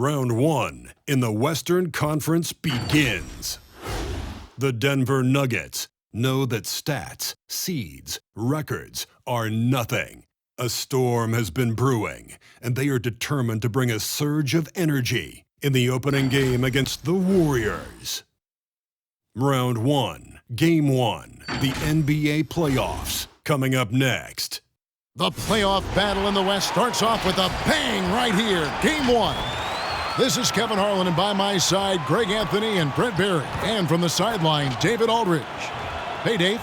Round one in the Western Conference begins. The Denver Nuggets know that stats, seeds, records are nothing. A storm has been brewing, and they are determined to bring a surge of energy in the opening game against the Warriors. Round one, Game 1, the NBA playoffs, coming up next. The playoff battle in the West starts off with a bang right here. Game 1. This is Kevin Harlan, and by my side, Greg Anthony and Brent Barry. And from the sideline, David Aldridge. Hey, Dave.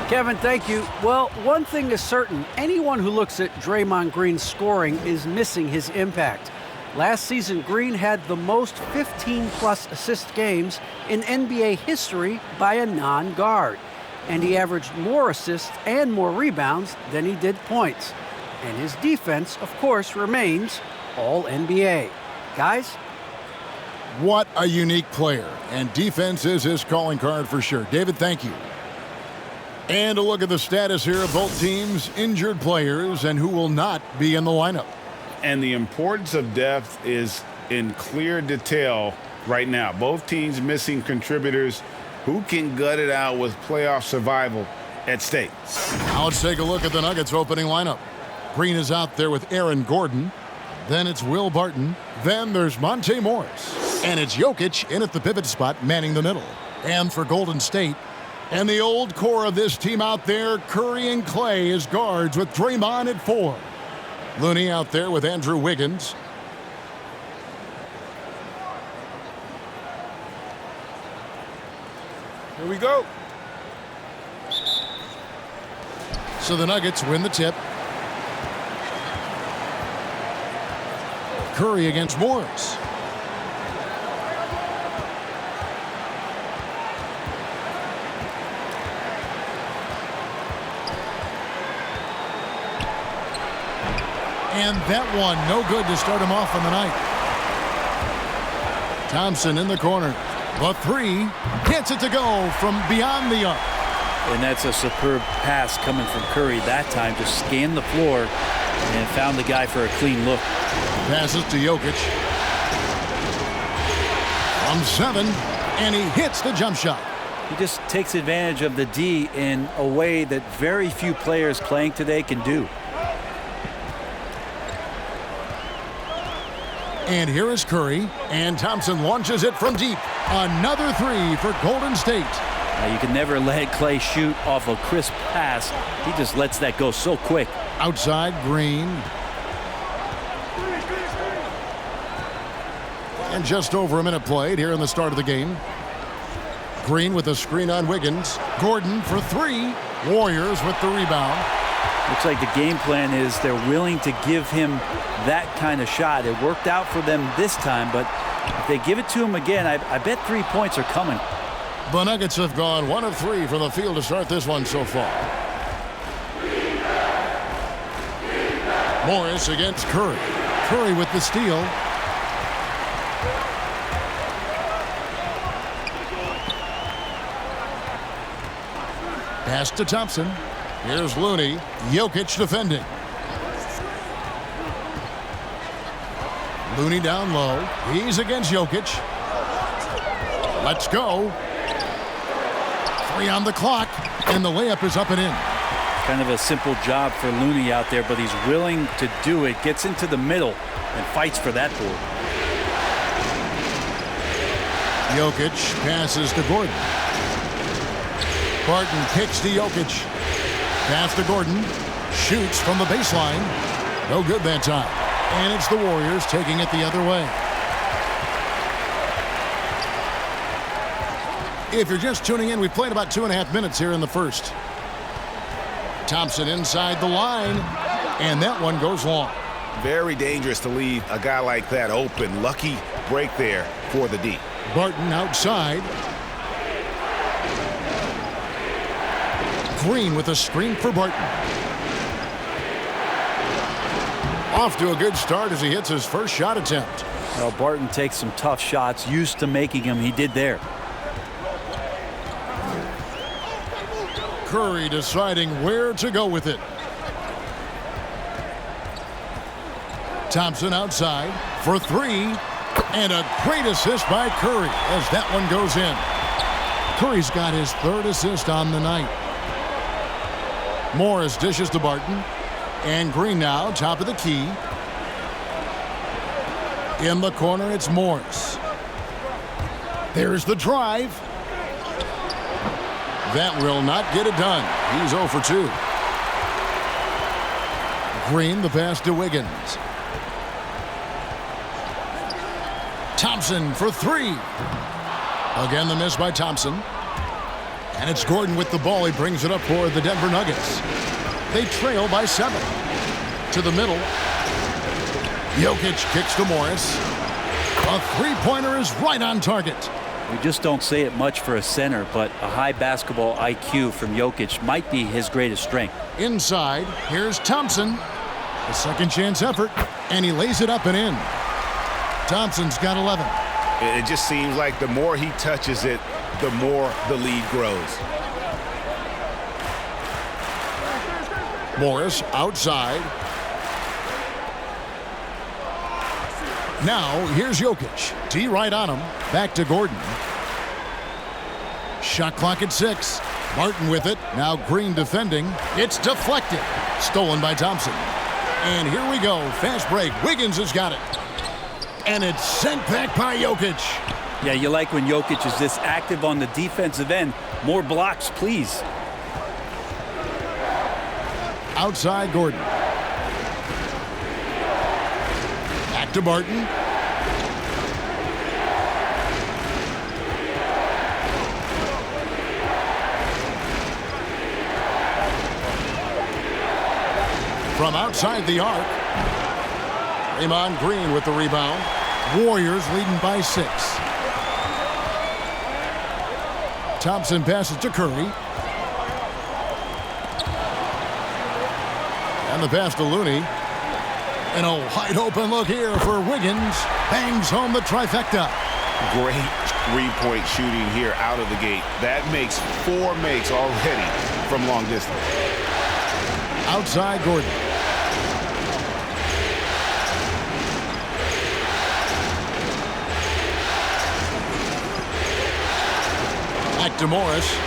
Kevin, thank you. Well, one thing is certain. Anyone who looks at Draymond Green's scoring is missing his impact. Last season, Green had the most 15-plus assist games in NBA history by a non-guard. And he averaged more assists and more rebounds than he did points. And his defense, of course, remains all NBA. Guys? What a unique player. And defense is his calling card for sure. David, thank you. And a look at the status here of both teams' injured players and who will not be in the lineup. And the importance of depth is in clear detail right now. Both teams missing contributors who can gut it out with playoff survival at stake. Now let's take a look at the Nuggets' opening lineup. Green is out there with Aaron Gordon. Then it's Will Barton. Then there's Monte Morris. And it's Jokic in at the pivot spot, manning the middle. And for Golden State, and the old core of this team out there, Curry and Clay as guards with Draymond at 4. Looney out there with Andrew Wiggins. Here we go. So the Nuggets win the tip. Curry against Morris. And that one, no good to start him off on the night. Thompson in the corner. The three gets it to go from beyond the arc. And that's a superb pass coming from Curry that time. Just scanned the floor and found the guy for a clean look. Passes to Jokic. From 7, and he hits the jump shot. He just takes advantage of the D in a way that very few players playing today can do. And here is Curry, and Thompson launches it from deep. Another 3 for Golden State. You can never let Clay shoot off a crisp pass. He just lets that go so quick. Outside, Green. And just over a minute played here in the start of the game. Green with a screen on Wiggins. Gordon for 3. Warriors with the rebound. Looks like the game plan is they're willing to give him that kind of shot. It worked out for them this time, but if they give it to him again, I bet 3 points are coming. The Nuggets have gone 1 of 3 from the field to start this one so far. Morris against Curry. Curry with the steal. Pass to Thompson. Here's Looney. Jokic defending. Looney down low. He's against Jokic. Let's go. 3 on the clock, and the layup is up and in. Kind of a simple job for Looney out there, but he's willing to do it. Gets into the middle and fights for that board. Jokic passes to Gordon. Barton kicks to Jokic. Pass to Gordon. Shoots from the baseline. No good that time. And it's the Warriors taking it the other way. If you're just tuning in, we've played about 2.5 minutes here in the first. Thompson inside the line. And that one goes long. Very dangerous to leave a guy like that open. Lucky break there for the D. Barton outside. Green with a screen for Barton. Off to a good start as he hits his first shot attempt. Well, Barton takes some tough shots, used to making them. He did there. Curry deciding where to go with it. Thompson outside for 3. And a great assist by Curry as that one goes in. Curry's got his third assist on the night. Morris dishes to Barton. And Green now, top of the key. In the corner, it's Morris. There's the drive. That will not get it done. He's 0 for 2. Green, the pass to Wiggins. Thompson for 3. Again, the miss by Thompson. And it's Gordon with the ball. He brings it up for the Denver Nuggets. They trail by 7. To the middle. Jokic kicks to Morris. A three-pointer is right on target. We just don't say it much for a center, but a high basketball IQ from Jokic might be his greatest strength. Inside, here's Thompson. A second chance effort, and he lays it up and in. Thompson's got 11. It just seems like the more he touches it, the more the lead grows. Morris outside. Now, here's Jokic. T right on him. Back to Gordon. Shot clock at 6. Martin with it. Now Green defending. It's deflected. Stolen by Thompson. And here we go. Fast break. Wiggins has got it. And it's sent back by Jokic. Yeah, you like when Jokic is this active on the defensive end. More blocks, please. Outside Gordon. Back to Barton. From outside the arc. Draymond Green with the rebound. Warriors leading by 6. Thompson passes to Curry. And the pass to Looney. And a wide open look here for Wiggins. Bangs home the trifecta. Great three-point shooting here out of the gate. That makes 4 makes already from long distance. Outside Gordon. Back to Morris.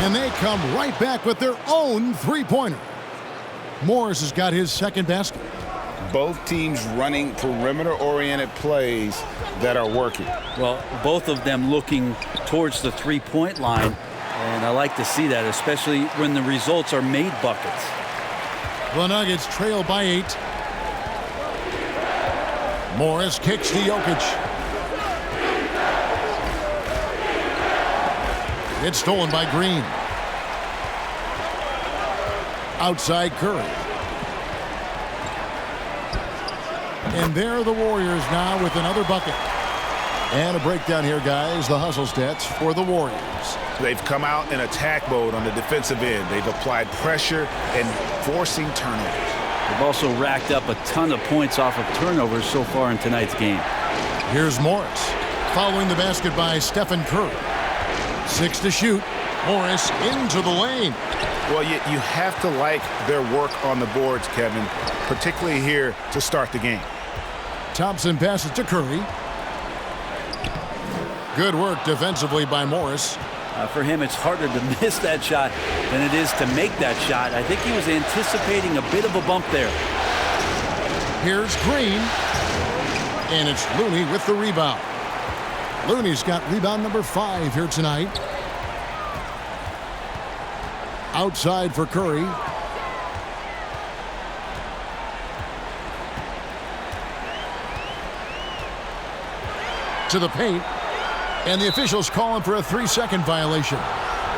And they come right back with their own three-pointer. Morris has got his second basket. Both teams running perimeter-oriented plays that are working. Well, both of them looking towards the three-point line, and I like to see that, especially when the results are made buckets. The Nuggets trail by 8. Morris kicks to Jokic. It's stolen by Green. Outside Curry. And there are the Warriors now with another bucket. And a breakdown here, guys. The hustle stats for the Warriors. They've come out in attack mode on the defensive end. They've applied pressure and forcing turnovers. They've also racked up a ton of points off of turnovers so far in tonight's game. Here's Morris. Following the basket by Stephen Curry. 6 to shoot. Morris into the lane. Well, you have to like their work on the boards, Kevin, particularly here to start the game. Thompson passes to Curry. Good work defensively by Morris. For him, it's harder to miss that shot than it is to make that shot. I think he was anticipating a bit of a bump there. Here's Green. And it's Looney with the rebound. Looney's got rebound number 5 here tonight. Outside for Curry. To the paint. And the officials calling for a 3-second violation.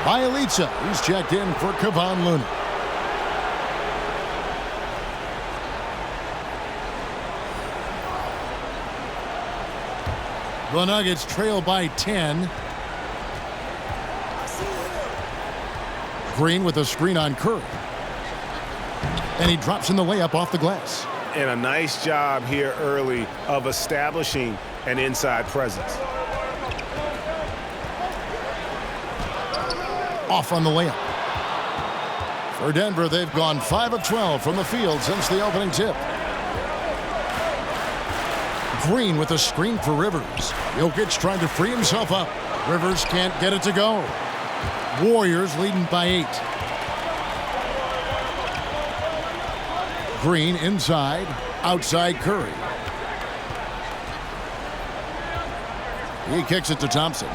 Bielitsa, who's checked in for Kevon Looney. The Nuggets trail by 10. Green with a screen on Curry. And he drops in the layup off the glass. And a nice job here early of establishing an inside presence. Off on the layup. For Denver, they've gone 5 of 12 from the field since the opening tip. Green with a screen for Rivers. Jokic trying to free himself up. Rivers can't get it to go. Warriors leading by 8. Green inside. Outside Curry. He kicks it to Thompson.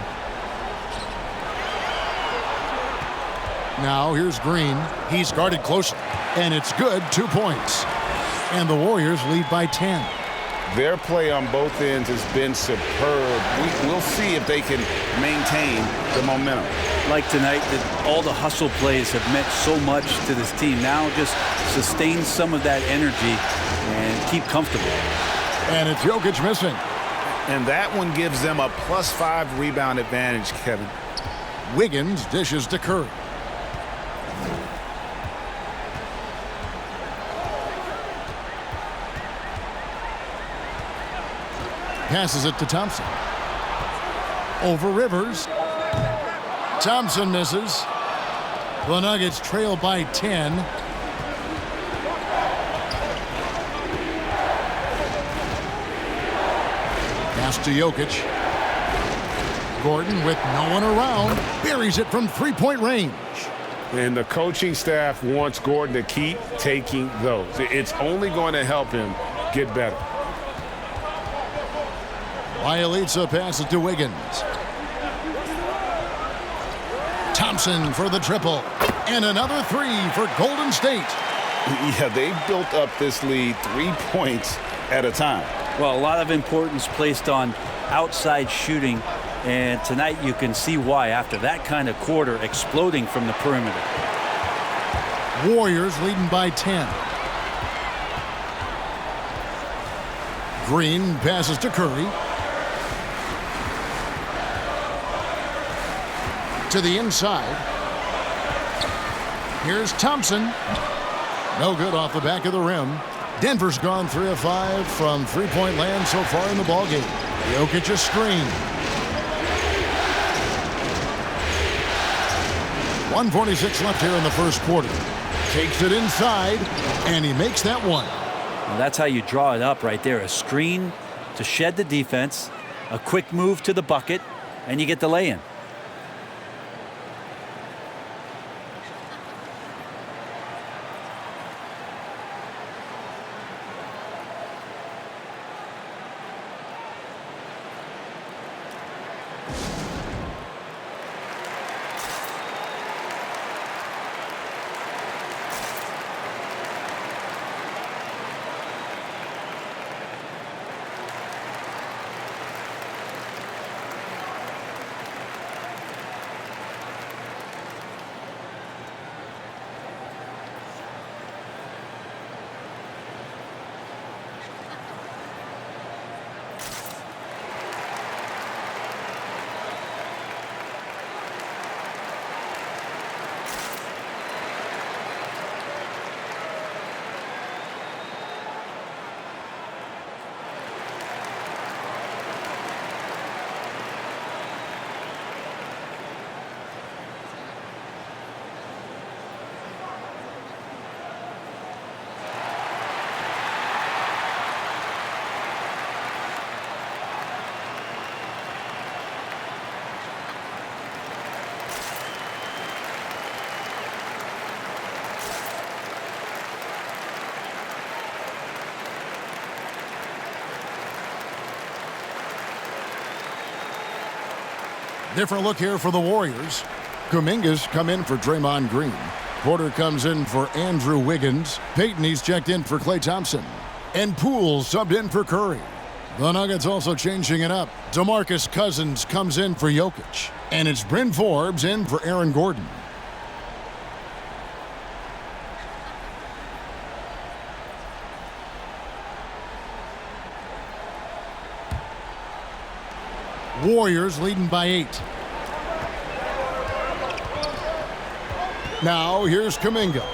Now here's Green. He's guarded closely. And it's good. 2 points. And the Warriors lead by 10. Their play on both ends has been superb. We'll see if they can maintain the momentum. Like tonight, that all the hustle plays have meant so much to this team. Now just sustain some of that energy and keep comfortable. And it's Jokic missing. And that one gives them a +5 rebound advantage, Kevin. Wiggins dishes to Curry. Passes it to Thompson. Over Rivers. Thompson misses. The Nuggets trail by 10. Pass to Jokic. Gordon with no one around. Buries it from three-point range. And the coaching staff wants Gordon to keep taking those. It's only going to help him get better. Bjelica passes to Wiggins. Thompson for the triple. And another 3 for Golden State. Yeah, they built up this lead 3 points at a time. Well, a lot of importance placed on outside shooting. And tonight you can see why after that kind of quarter exploding from the perimeter. Warriors leading by 10. Green passes to Curry. To the inside. Here's Thompson. No good off the back of the rim. Denver's gone 3 of 5 from three-point land so far in the ballgame. Jokic a screen. 1:46 left here in the first quarter. Takes it inside, and he makes that one. Well, that's how you draw it up right there. A screen to shed the defense, a quick move to the bucket, and you get the lay-in. Different look here for the Warriors. Kuminga's come in for Draymond Green. Porter comes in for Andrew Wiggins. Payton, he's checked in for Klay Thompson. And Poole subbed in for Curry. The Nuggets also changing it up. DeMarcus Cousins comes in for Jokic. And it's Bryn Forbes in for Aaron Gordon. Warriors leading by 8. Now here's Kuminga.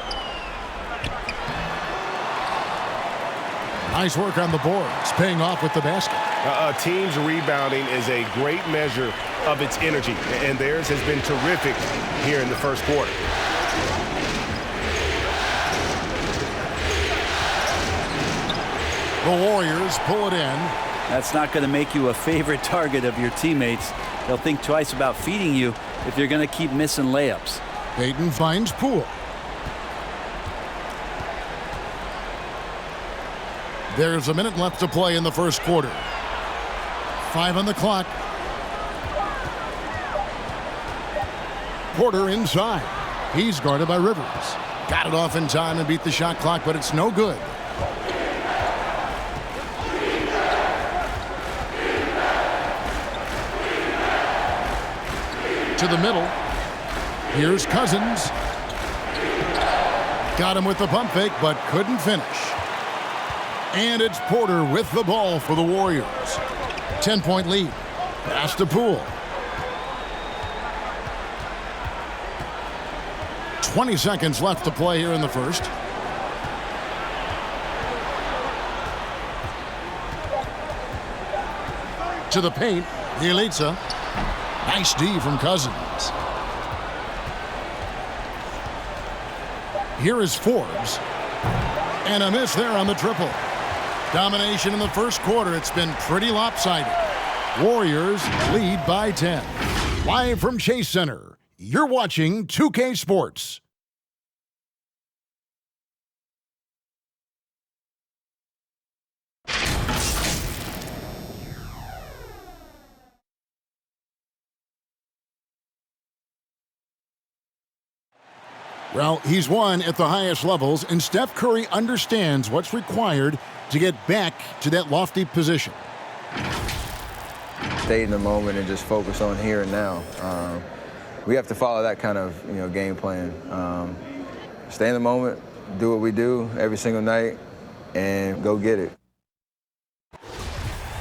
Nice work on the boards, paying off with the basket. A team's rebounding is a great measure of its energy, and theirs has been terrific here in the first quarter. The Warriors pull it in. That's not going to make you a favorite target of your teammates. They'll think twice about feeding you if you're going to keep missing layups. Payton finds Poole. There's a minute left to play in the first quarter. 5 on the clock. Porter inside. He's guarded by Rivers. Got it off in time and beat the shot clock, but it's no good. To the middle. Here's Cousins. Got him with the pump fake, but couldn't finish. And it's Porter with the ball for the Warriors. 10-point lead. Pass to Poole. 20 seconds left to play here in the first. To the paint. Bjelica. Nice D from Cousins. Here is Forbes. And a miss there on the triple. Domination in the first quarter. It's been pretty lopsided. Warriors lead by 10. Live from Chase Center, you're watching 2K Sports. Well, he's won at the highest levels, and Steph Curry understands what's required to get back to that lofty position. Stay in the moment and just focus on here and now. We have to follow that kind of game plan. Stay in the moment, do what we do every single night, and go get it.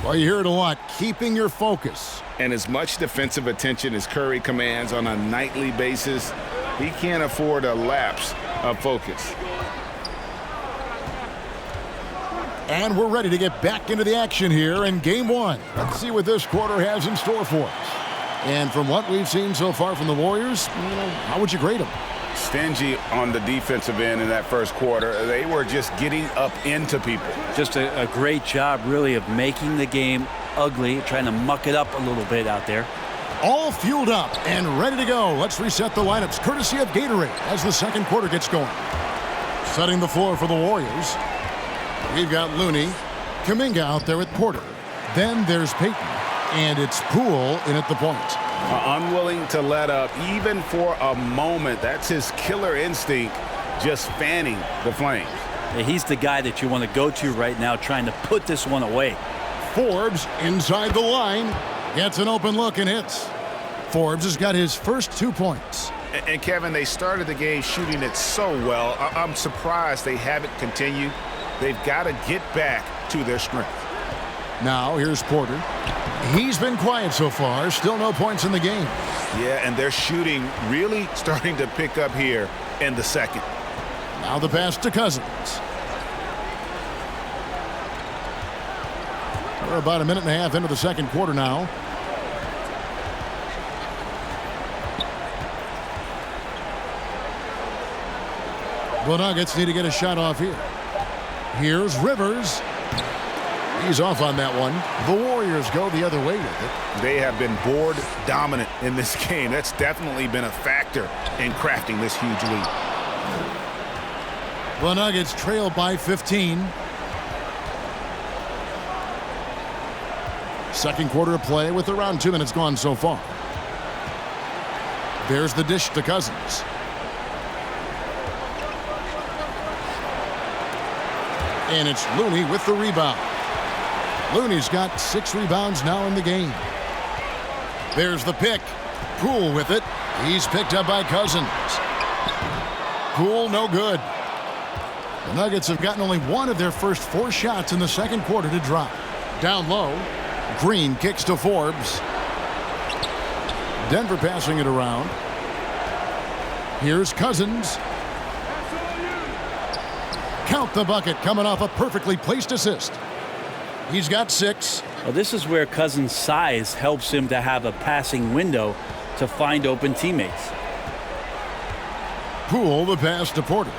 Well, you hear it a lot, keeping your focus. And as much defensive attention as Curry commands on a nightly basis, he can't afford a lapse of focus. And we're ready to get back into the action here in Game 1. Let's see what this quarter has in store for us. And from what we've seen so far from the Warriors, how would you grade them? Stingy on the defensive end in that first quarter. They were just getting up into people. Just a great job, really, of making the game ugly, trying to muck it up a little bit out there. All fueled up and ready to go. Let's reset the lineups courtesy of Gatorade as the second quarter gets going. Setting the floor for the Warriors. We've got Looney, Kuminga out there with Porter. Then there's Payton, and it's Poole in at the point. Unwilling to let up even for a moment. That's his killer instinct, just fanning the flames. He's the guy that you want to go to right now, trying to put this one away. Forbes inside the line. Gets an open look and hits. Forbes has got his first 2 points. And Kevin, they started the game shooting it so well. I'm surprised they haven't continued. They've got to get back to their strength. Now here's Porter. He's been quiet so far. Still no points in the game. Yeah, and their shooting really starting to pick up here in the second. Now the pass to Cousins. We're about a minute and a half into the second quarter now. The Nuggets need to get a shot off here. Here's Rivers. He's off on that one. The Warriors go the other way with it. They have been board dominant in this game. That's definitely been a factor in crafting this huge lead. The Nuggets trail by 15. Second quarter of play with around 2 minutes gone so far. There's the dish to Cousins. And it's Looney with the rebound. Looney's got 6 rebounds now in the game. There's the pick. Poole with it. He's picked up by Cousins. Poole no good. The Nuggets have gotten only one of their first 4 shots in the second quarter to drop. Down low. Green kicks to Forbes. Denver passing it around. Here's Cousins. Count the bucket coming off a perfectly placed assist. He's got 6. Well, this is where Cousins' size helps him to have a passing window to find open teammates. Poole the pass to Porter.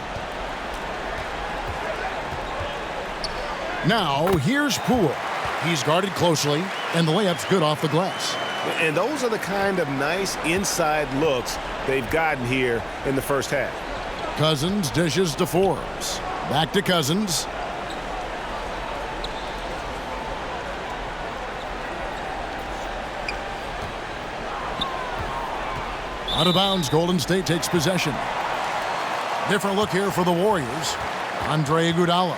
Now here's Poole. He's guarded closely, and the layup's good off the glass. And those are the kind of nice inside looks they've gotten here in the first half. Cousins dishes to Forbes. Back to Cousins. Out of bounds, Golden State takes possession. Different look here for the Warriors. Andre Iguodala.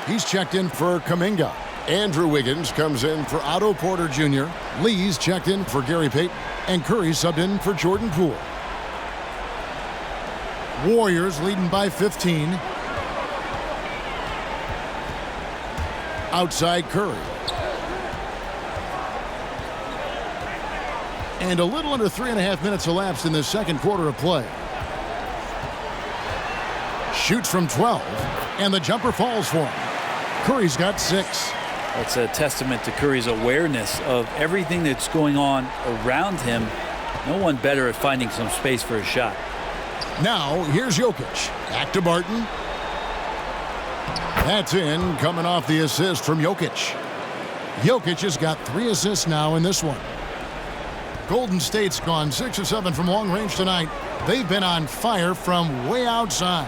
He's checked in for Kuminga. Andrew Wiggins comes in for Otto Porter Jr. Lee's checked in for Gary Payton. And Curry subbed in for Jordan Poole. Warriors leading by 15. Outside Curry. And a little under 3.5 minutes elapsed in the second quarter of play. Shoots from 12, and the jumper falls for him. Curry's got 6. That's a testament to Curry's awareness of everything that's going on around him. No one better at finding some space for a shot. Now, here's Jokic. Back to Barton. That's in, coming off the assist from Jokic. Jokic has got 3 assists now in this one. Golden State's gone 6 of 7 from long range tonight. They've been on fire from way outside.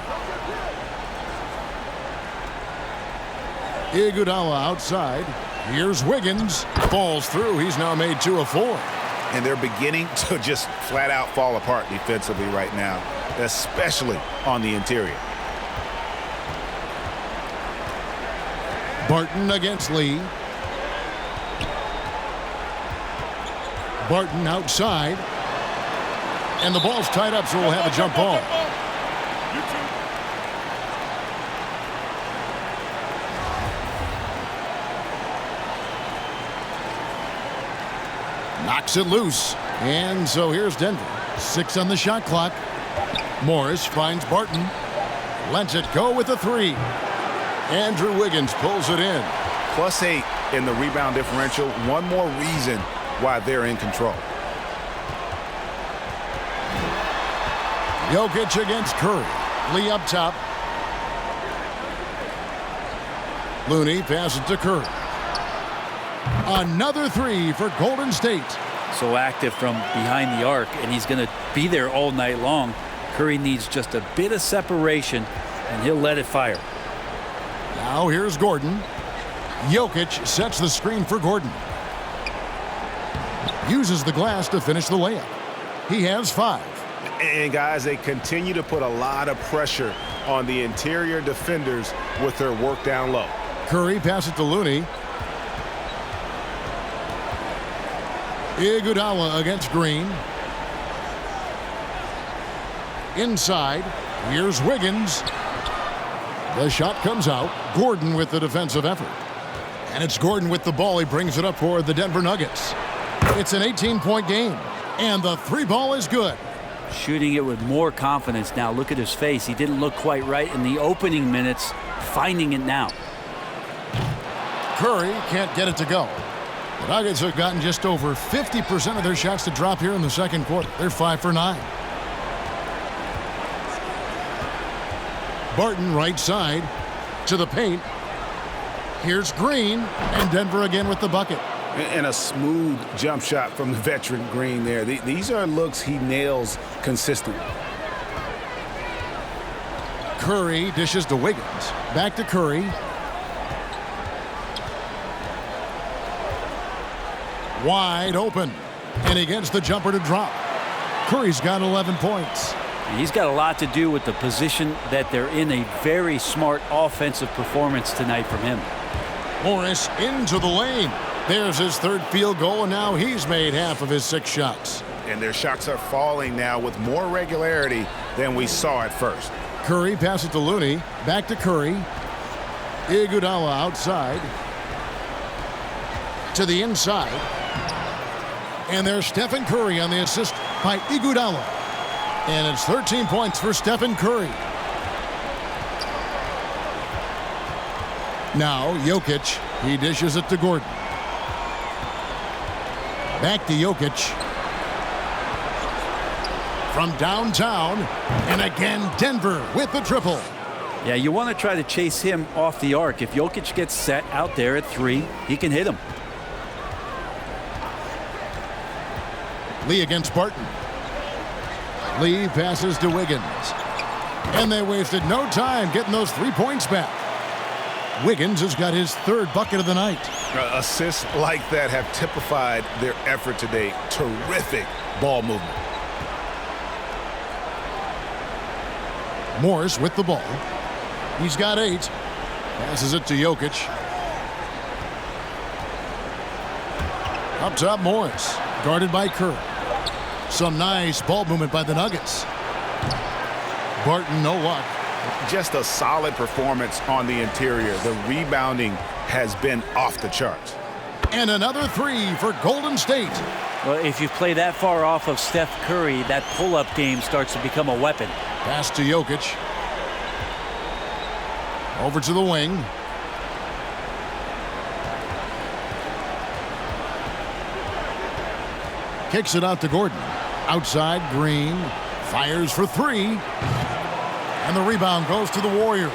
Iguodala outside. Here's Wiggins. Falls through. He's now made 2 of 4. And they're beginning to just flat out fall apart defensively right now, especially on the interior. Barton against Lee. Barton outside. And the ball's tied up, so we'll have a jump ball. Knocks it loose. And so here's Denver. 6 on the shot clock. Morris finds Barton. Lets it go with a 3. Andrew Wiggins pulls it in. +8 in the rebound differential. One more reason why they're in control. Jokic against Curry. Lee up top. Looney passes to Curry. Another 3 for Golden State. So active from behind the arc, and he's going to be there all night long. Curry needs just a bit of separation, and he'll let it fire. Now here's Gordon. Jokic sets the screen for Gordon. Uses the glass to finish the layup. He has 5. And guys, they continue to put a lot of pressure on the interior defenders with their work down low. Curry passes to Looney. Iguodala against Green. Inside. Here's Wiggins. The shot comes out. Gordon with the defensive effort. And it's Gordon with the ball. He brings it up for the Denver Nuggets. It's an 18-point game. And the 3 ball is good. Shooting it with more confidence now. Look at his face. He didn't look quite right in the opening minutes. Finding it now. Curry can't get it to go. The Nuggets have gotten just over 50% of their shots to drop here in the second quarter. They're 5 for 9. Barton right side to the paint. Here's Green, and Denver again with the bucket. And a smooth jump shot from the veteran Green there. These are looks he nails consistently. Curry dishes to Wiggins. Back to Curry. Wide open. And he gets the jumper to drop. Curry's got 11 points. And he's got a lot to do with the position that they're in. A very smart offensive performance tonight from him. Morris into the lane. There's his 3rd field goal, and now he's made half of his 6 shots. And their shots are falling now with more regularity than we saw at first. Curry passes to Looney. Back to Curry. Iguodala outside. To the inside. And there's Stephen Curry on the assist by Iguodala. And it's 13 points for Stephen Curry. Now Jokic. He dishes it to Gordon. Back to Jokic. From downtown. And again Denver with the triple. Yeah, you want to try to chase him off the arc. If Jokic gets set out there at 3, he can hit him. Lee against Barton. Lee passes to Wiggins. And they wasted no time getting those 3 points back. Wiggins has got his 3rd bucket of the night. Assists like that have typified their effort today. Terrific ball movement. Morris with the ball. He's got 8. Passes it to Jokic. Up top, Morris. Guarded by Curry. Some nice ball movement by the Nuggets. Barton, no luck. Just a solid performance on the interior. The rebounding has been off the charts. And another 3 for Golden State. Well, if you play that far off of Steph Curry, that pull-up game starts to become a weapon. Pass to Jokic. Over to the wing. Kicks it out to Gordon. Outside, Green. Fires for 3. And the rebound goes to the Warriors.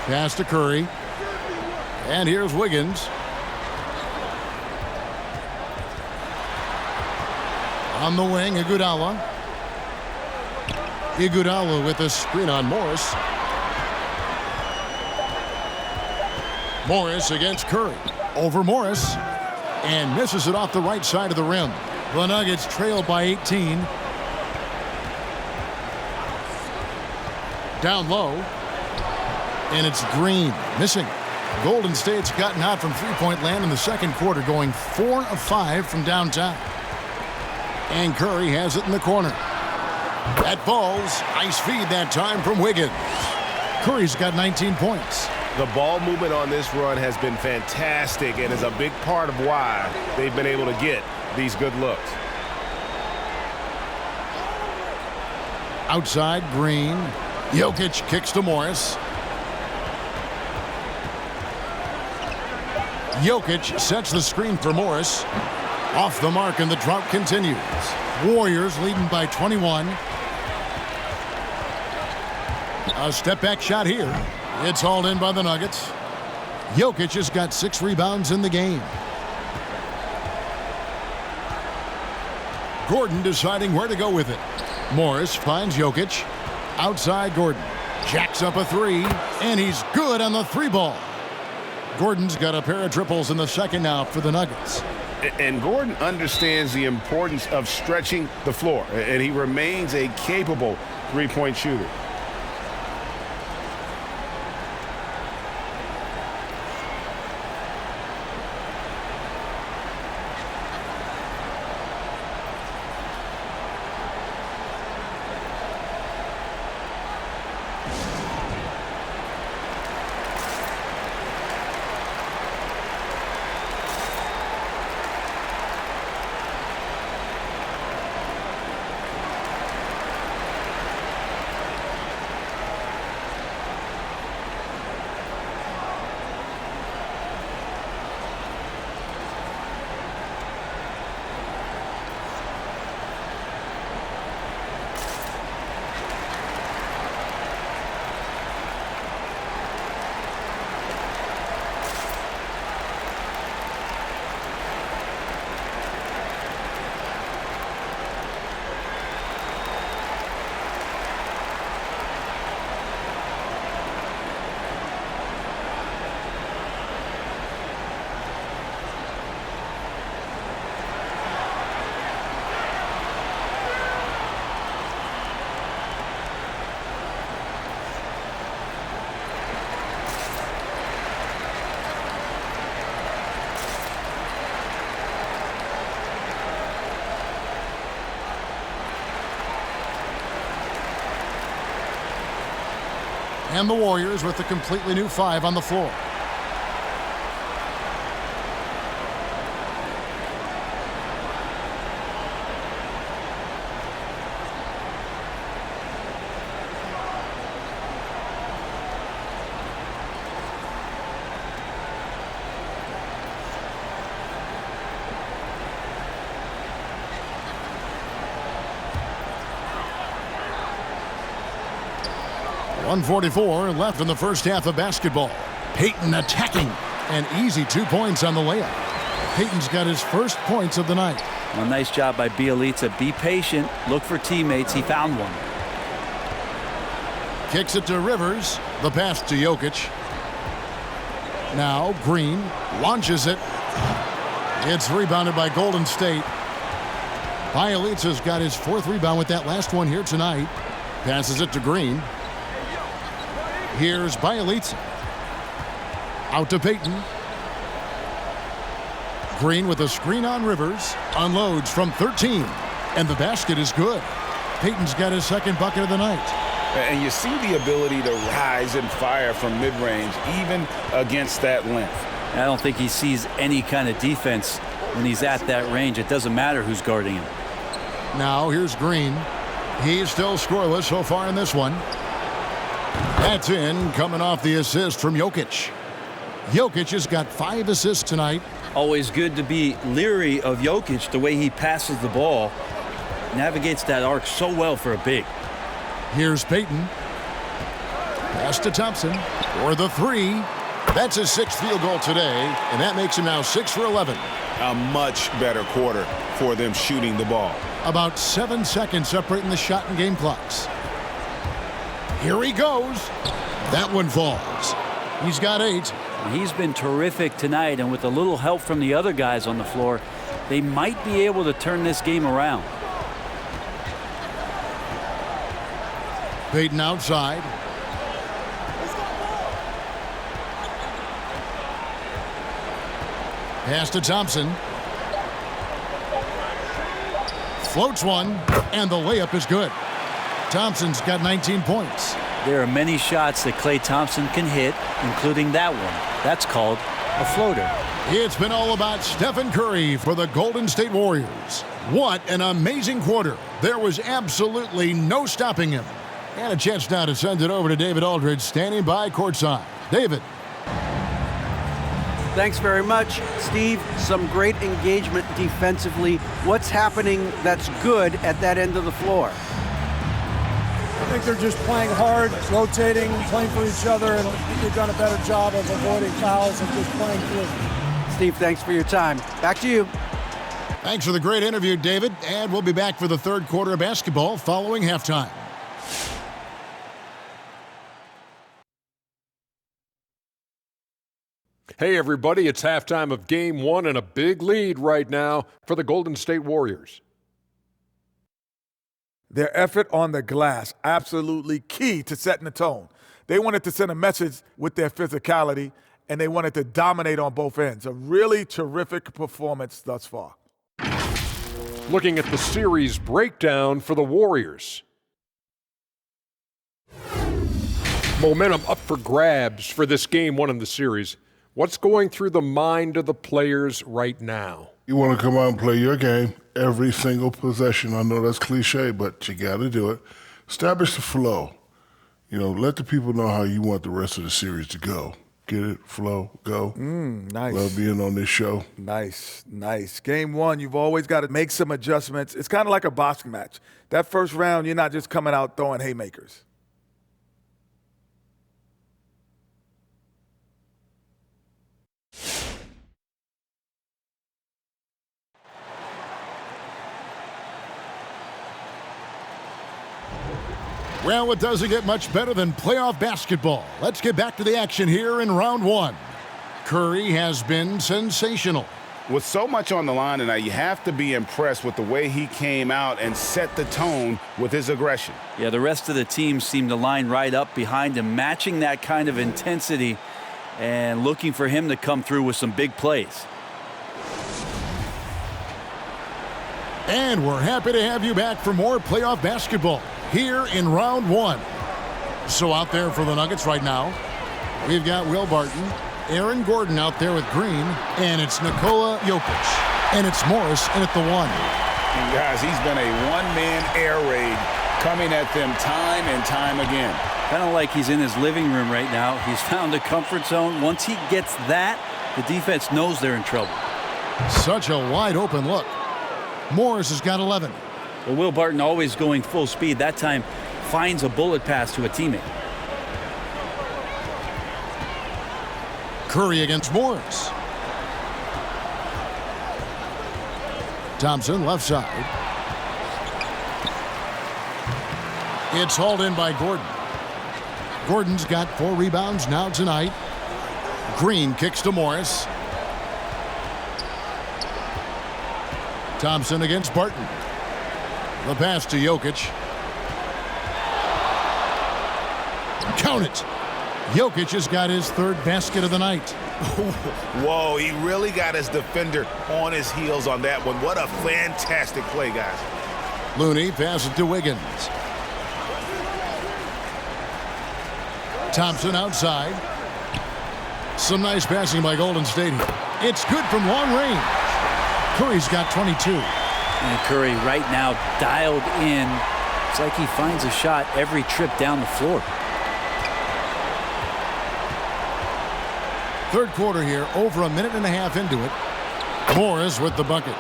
Pass to Curry. And here's Wiggins. On the wing, Iguodala. Iguodala with a screen on Morris. Morris against Curry. Over Morris. And misses it off the right side of the rim. The Nuggets trail by 18. Down low. And it's Green missing. Golden State's gotten out from three-point land in the second quarter, going 4 of 5 from downtown. And Curry has it in the corner. That falls. Nice feed that time from Wiggins. Curry's got 19 points. The ball movement on this run has been fantastic and is a big part of why they've been able to get these good looks. Outside, Green. Jokic kicks to Morris. Jokic sets the screen for Morris. Off the mark, and the drought continues. Warriors leading by 21. A step-back shot here. It's hauled in by the Nuggets. Jokic has got 6 rebounds in the game. Gordon deciding where to go with it. Morris finds Jokic. Outside, Gordon. Jacks up a 3, and he's good on the 3-ball. Gordon's got a pair of triples in the second now for the Nuggets. And Gordon understands the importance of stretching the floor, and he remains a capable three-point shooter. And the Warriors with a completely new 5 on the floor. 1:44 left in the first half of basketball. Payton attacking. An easy 2 points on the layup. Payton's got his first points of the night. Well, nice job by Bjelica. Be patient. Look for teammates. He found one. Kicks it to Rivers. The pass to Jokic. Now Green launches it. It's rebounded by Golden State. Bjelica's got his 4th rebound with that last one here tonight. Passes it to Green. Here's Bjelica. Out to Payton. Green with a screen on Rivers. Unloads from 13. And the basket is good. Payton's got his 2nd bucket of the night. And you see the ability to rise and fire from mid-range, even against that length. I don't think he sees any kind of defense when he's at that range. It doesn't matter who's guarding him. Now here's Green. He's still scoreless so far in this one. That's in, coming off the assist from Jokic. Jokic has got 5 assists tonight. Always good to be leery of Jokic, the way he passes the ball. Navigates that arc so well for a big. Here's Payton. Pass to Thompson for the 3. That's his 6th field goal today, and that makes him now 6 for 11. A much better quarter for them shooting the ball. About 7 seconds separating the shot and game clocks. Here he goes. That one falls. He's got 8. He's been terrific tonight, and with a little help from the other guys on the floor, they might be able to turn this game around. Payton outside. Pass to Thompson. Floats one, and the layup is good. Thompson's got 19 points. There are many shots that Klay Thompson can hit, including that one. That's called a floater. It's been all about Stephen Curry for the Golden State Warriors. What an amazing quarter. There was absolutely no stopping him. And a chance now to send it over to David Aldridge, standing by courtside. David. Thanks very much, Steve. Some great engagement defensively. What's happening that's good at that end of the floor? I think they're just playing hard, rotating, playing for each other, and they've done a better job of avoiding fouls and just playing through. Steve, thanks for your time. Back to you. Thanks for the great interview, David. And we'll be back for the 3rd quarter of basketball following halftime. Hey everybody, it's halftime of Game 1 and a big lead right now for the Golden State Warriors. Their effort on the glass, absolutely key to setting the tone. They wanted to send a message with their physicality, and they wanted to dominate on both ends. A really terrific performance thus far. Looking at the series breakdown for the Warriors. Momentum up for grabs for this Game 1 in the series. What's going through the mind of the players right now? You want to come out and play your game every single possession. I know that's cliche, but you got to do it. Establish the flow. Let the people know how you want the rest of the series to go. Get it, flow, go. Nice. Love being on this show. Nice. Game 1, you've always got to make some adjustments. It's kind of like a boxing match. That first round, you're not just coming out throwing haymakers. Well, it doesn't get much better than playoff basketball. Let's get back to the action here in round 1. Curry has been sensational. With so much on the line tonight, you have to be impressed with the way he came out and set the tone with his aggression. Yeah, the rest of the team seemed to line right up behind him, matching that kind of intensity and looking for him to come through with some big plays. And we're happy to have you back for more playoff basketball here in round 1. So out there for the Nuggets right now, we've got Will Barton, Aaron Gordon out there with Green, and it's Nikola Jokic. And it's Morris in at the 1. And guys, he's been a one-man air raid coming at them time and time again. Kind of like he's in his living room right now. He's found a comfort zone. Once he gets that, the defense knows they're in trouble. Such a wide open look. Morris has got 11. Well, Will Barton always going full speed. That time finds a bullet pass to a teammate. Curry against Morris. Thompson left side. It's hauled in by Gordon. Gordon's got 4 rebounds now tonight. Green kicks to Morris. Thompson against Barton. The pass to Jokic. Count it. Jokic has got his 3rd basket of the night. Whoa, he really got his defender on his heels on that one. What a fantastic play, guys. Looney passes to Wiggins. Thompson outside. Some nice passing by Golden State. It's good from long range. Curry's got 22. And Curry right now dialed in. It's like he finds a shot every trip down the floor. 3rd quarter here, over a minute and a half into it. Morris with the bucket.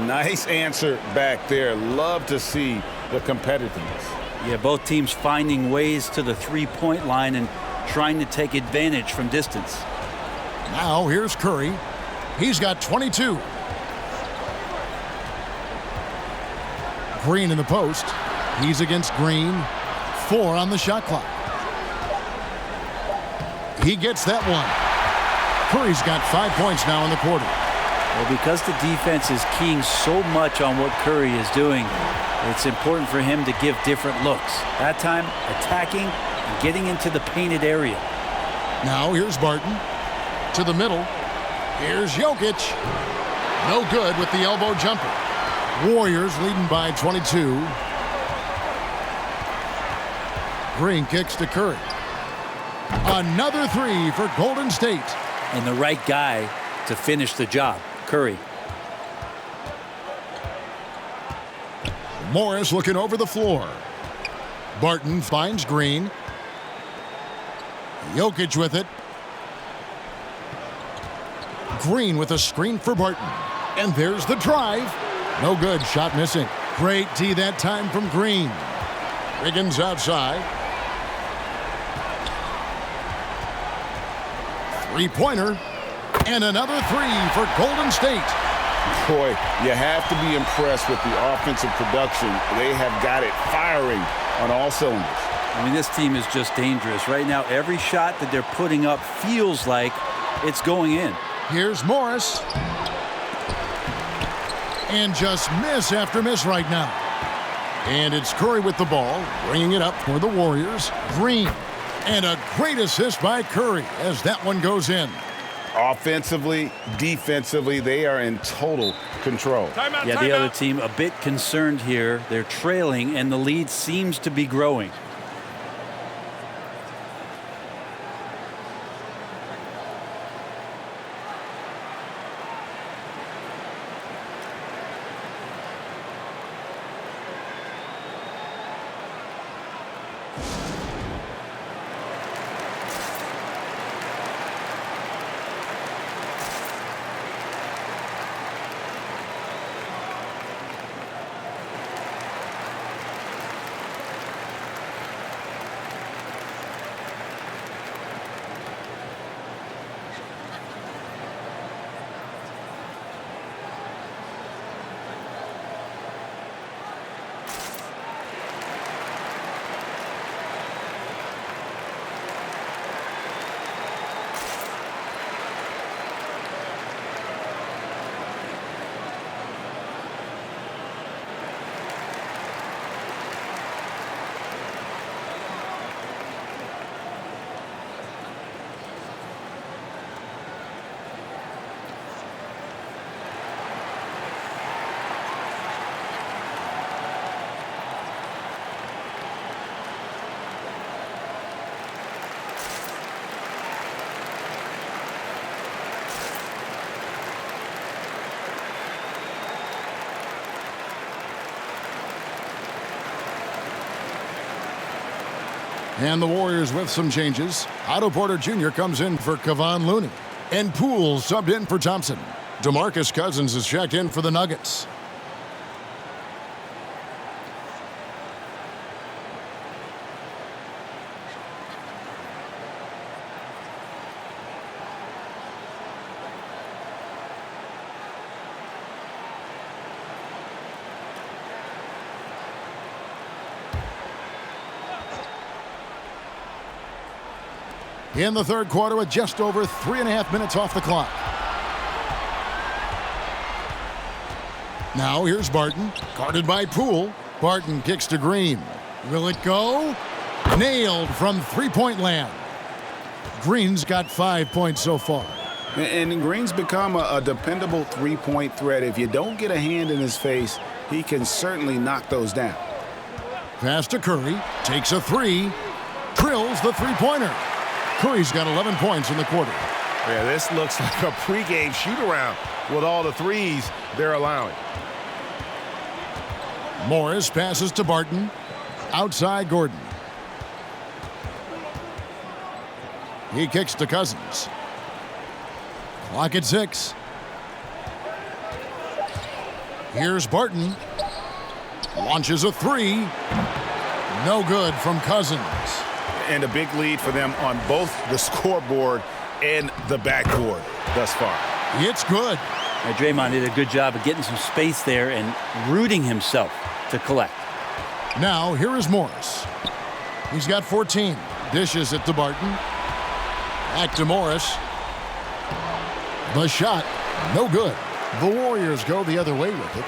Nice answer back there. Love to see the competitiveness. Yeah, both teams finding ways to the 3-point line and trying to take advantage from distance. Now here's Curry. He's got 22. Green in the post. He's against Green. 4 on the shot clock. He gets that one. Curry's got 5 points now in the quarter. Well, because the defense is keying so much on what Curry is doing, it's important for him to give different looks. That time, attacking and getting into the painted area. Now here's Barton. To the middle. Here's Jokic. No good with the elbow jumper. Warriors leading by 22. Green kicks to Curry. Another 3 for Golden State. And the right guy to finish the job, Curry. Morris looking over the floor. Barton finds Green. Jokic with it. Green with a screen for Barton. And there's the drive. No good. Shot missing. Great D that time from Green. Wiggins outside. 3-pointer. And another 3 for Golden State. Boy, you have to be impressed with the offensive production. They have got it firing on all cylinders. I mean, this team is just dangerous. Right now, every shot that they're putting up feels like it's going in. Here's Morris. And just miss after miss right now. And it's Curry with the ball, bringing it up for the Warriors. Green. And a great assist by Curry as that one goes in. Offensively, defensively, they are in total control. Yeah, the other team a bit concerned here. They're trailing, and the lead seems to be growing. And the Warriors with some changes. Otto Porter Jr. comes in for Kevon Looney. And Poole subbed in for Thompson. DeMarcus Cousins is checked in for the Nuggets. in the third quarter with just over 3.5 minutes off the clock. Now here's Barton, guarded by Poole. Barton kicks to Green. Will it go? Nailed from three-point land. Green's got 5 points so far. And Green's become a dependable three-point threat. If you don't get a hand in his face, he can certainly knock those down. Pass to Curry, takes a three, drills the three-pointer. Curry's got 11 points in the quarter. Yeah, this looks like a pregame shoot-around with all the threes they're allowing. Morris passes to Barton. Outside Gordon. He kicks to Cousins. Clock at 6. Here's Barton. Launches a three. No good from Cousins. And a big lead for them on both the scoreboard and the backboard thus far. It's good. Draymond did a good job of getting some space there and rooting himself to collect. Now, here is Morris. He's got 14. Dishes it to Barton. Back to Morris. The shot, no good. The Warriors go the other way with it.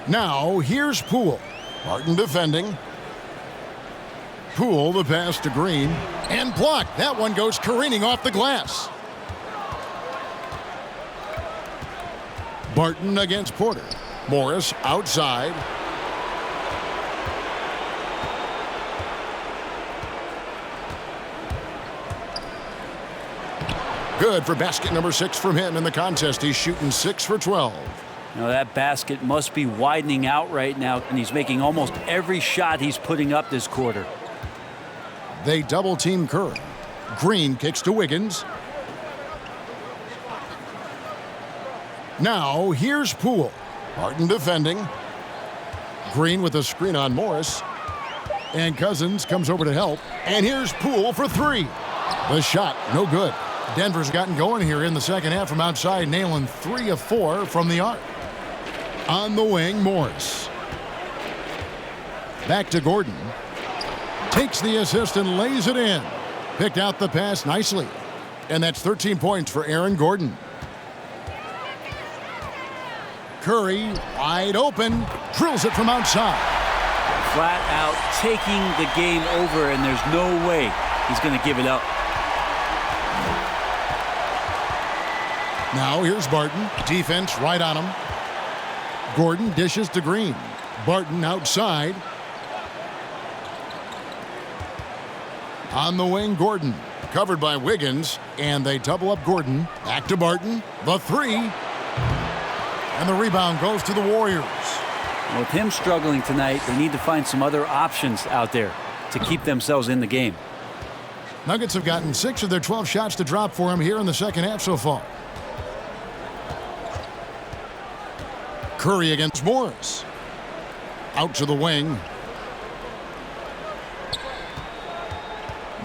Now, here's Poole. Barton defending. Poole, the pass to Green. And blocked. That one goes careening off the glass. Barton against Porter. Morris outside. Good for basket number 6 from him in the contest. He's shooting 6 for 12. Now that basket must be widening out right now, and he's making almost every shot he's putting up this quarter. They double team Curry. Green kicks to Wiggins. Now, here's Poole. Barton defending. Green with a screen on Morris. And Cousins comes over to help. And here's Poole for 3. The shot, no good. Denver's gotten going here in the second half from outside, nailing 3 of 4 from the arc. On the wing, Morris. Back to Gordon. Takes the assist and lays it in. Picked out the pass nicely. And that's 13 points for Aaron Gordon. Curry, wide open, drills it from outside. Flat out taking the game over, and there's no way he's going to give it up. Now here's Barton. Defense right on him. Gordon dishes to Green. Barton outside. On the wing, Gordon. Covered by Wiggins, and they double up Gordon. Back to Barton. The 3. And the rebound goes to the Warriors. With him struggling tonight, they need to find some other options out there to keep themselves in the game. Nuggets have gotten 6 of their 12 shots to drop for him here in the second half so far. Curry against Morris. Out to the wing.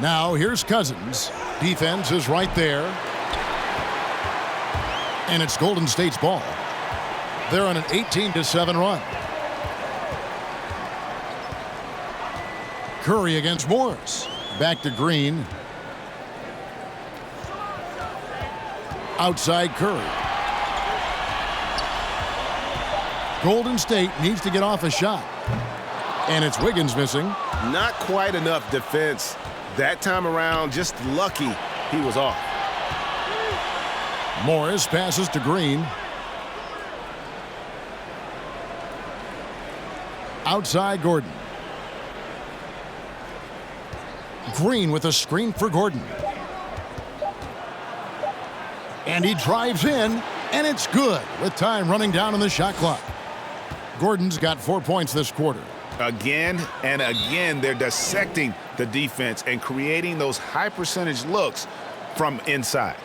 Now here's Cousins. Defense is right there. And it's Golden State's ball. They're on an 18-7 run. Curry against Morris. Back to Green. Outside Curry. Golden State needs to get off a shot. And it's Wiggins missing. Not quite enough defense. That time around, just lucky he was off. Morris passes to Green. Outside Gordon. Green with a screen for Gordon. And he drives in, and it's good with time running down on the shot clock. Gordon's got 4 points this quarter. Again and again, they're dissecting the defense and creating those high percentage looks from inside.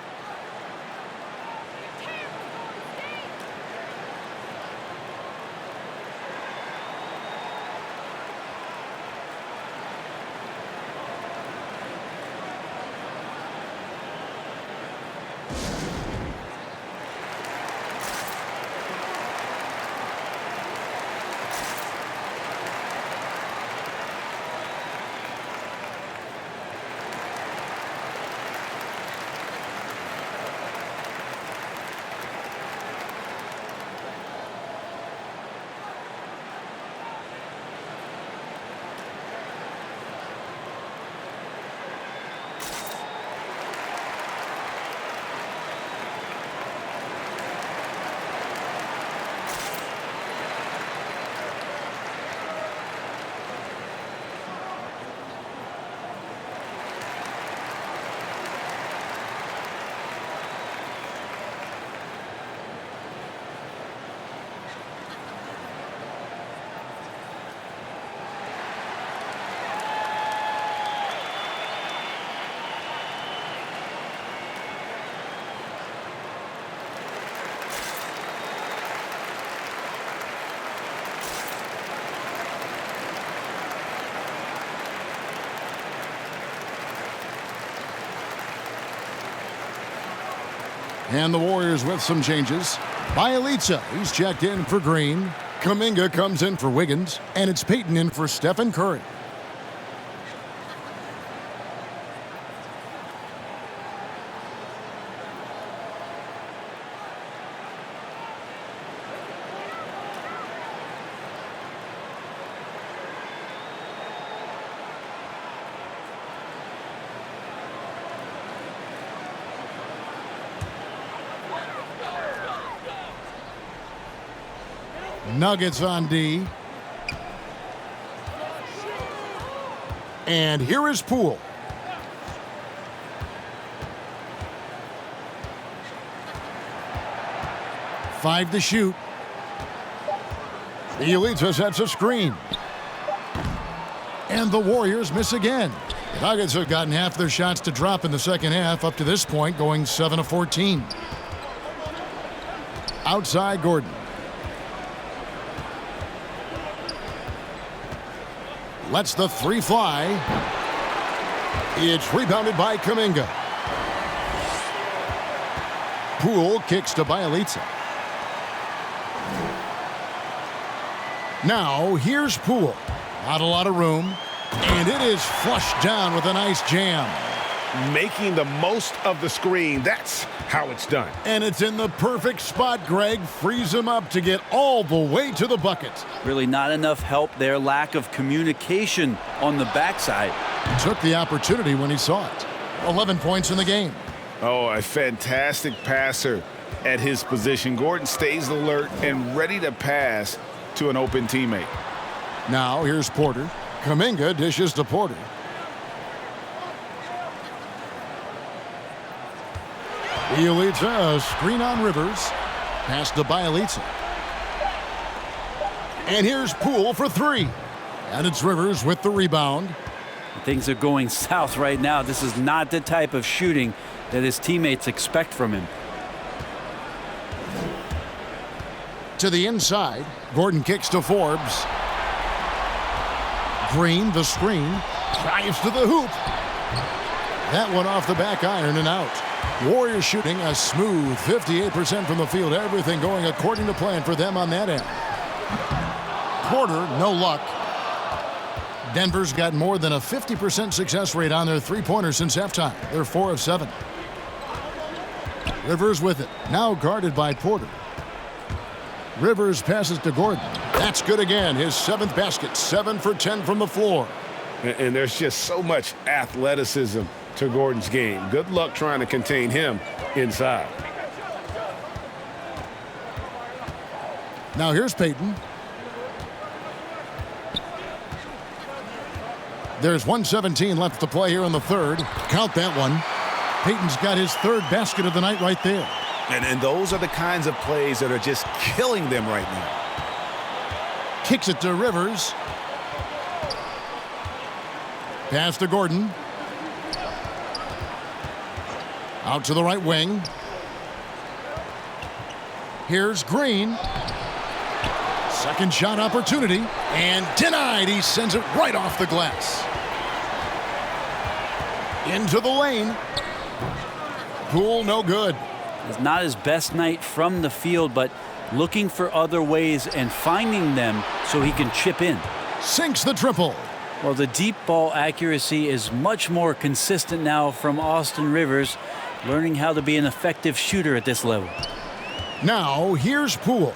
And the Warriors with some changes. Bjelica, he's checked in for Green. Kuminga comes in for Wiggins. And it's Payton in for Stephen Curry. Nuggets on D. And here is Poole. Five to shoot. Bjelica sets a screen. And the Warriors miss again. The Nuggets have gotten half their shots to drop in the second half up to this point, going 7 of 14. Outside Gordon. Lets the three fly. It's rebounded by Kuminga. Poole kicks to Bjelica. Now here's Poole. Not a lot of room. And it is flushed down with a nice jam. Making the most of the screen. That's how it's done. And it's in the perfect spot. Greg frees him up to get all the way to the bucket. Really not enough help there. Lack of communication on the backside. He took the opportunity when he saw it. 11 points in the game. Oh, a fantastic passer at his position. Gordon stays alert and ready to pass to an open teammate. Now here's Porter. Kuminga dishes to Porter. Bjelica, a screen on Rivers. Pass to Bjelica. And here's Poole for three. And it's Rivers with the rebound. Things are going south right now. This is not the type of shooting that his teammates expect from him. To the inside. Gordon kicks to Forbes. Green, the screen. Drives to the hoop. That one off the back iron and out. Warriors shooting a smooth 58% from the field. Everything going according to plan for them on that end. Porter, no luck. Denver's got more than a 50% success rate on their three-pointers since halftime. They're 4 of 7. Rivers with it. Now guarded by Porter. Rivers passes to Gordon. That's good again. His 7th basket. 7 for 10 from the floor. And there's just so much athleticism to Gordon's game. Good luck trying to contain him inside. Now here's Payton. There's 1:17 left to play here in the third. Count that one. Payton's got his 3rd basket of the night right there. And those are the kinds of plays that are just killing them right now. Kicks it to Rivers. Pass to Gordon. Out to the right wing. Here's Green. Second shot opportunity. And denied. He sends it right off the glass. Into the lane. Poole, no good. It's not his best night from the field, but looking for other ways and finding them so he can chip in. Sinks the triple. Well, the deep ball accuracy is much more consistent now from Austin Rivers, learning how to be an effective shooter at this level. Now, here's Poole.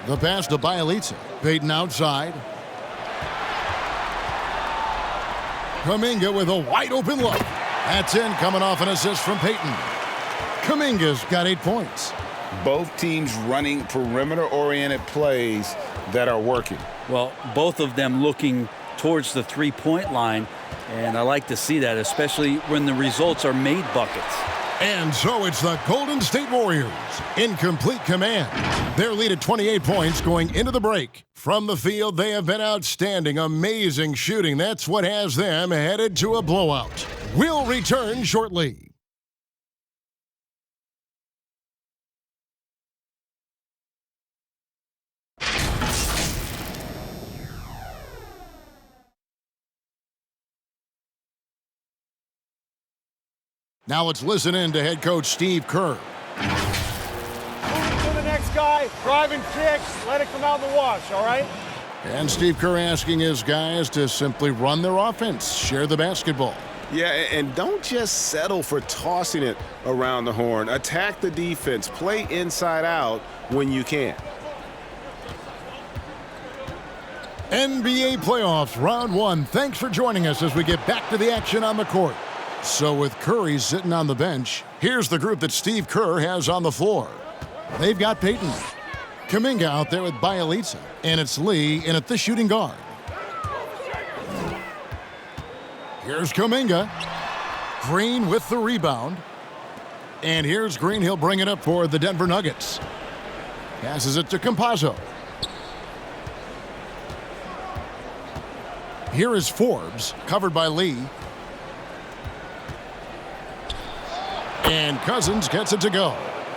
The pass to Bjelica. Payton outside. Kuminga with a wide open look. That's in, coming off an assist from Payton. Kuminga's got 8 points. Both teams running perimeter-oriented plays that are working. Well, both of them looking towards the three-point line, and I like to see that, especially when the results are made buckets. And so it's the Golden State Warriors in complete command. Their lead at 28 points going into the break. From the field, they have been outstanding, amazing shooting. That's what has them headed to a blowout. We'll return shortly. Now let's listen in to head coach Steve Kerr. To the next guy, drive and kick, let it come out in the wash, all right? And Steve Kerr asking his guys to simply run their offense, share the basketball. Yeah, and don't just settle for tossing it around the horn. Attack the defense. Play inside out when you can. NBA playoffs, round one. Thanks for joining us as we get back to the action on the court. So with Curry sitting on the bench, here's the group that Steve Kerr has on the floor. They've got Payton, Kuminga out there with Bjelica, and it's Lee in at the shooting guard. Here's Kuminga. Green with the rebound. And here's Green. He'll bring it up for the Denver Nuggets. Passes it to Campazzo. Here is Forbes, covered by Lee. And Cousins gets it to go.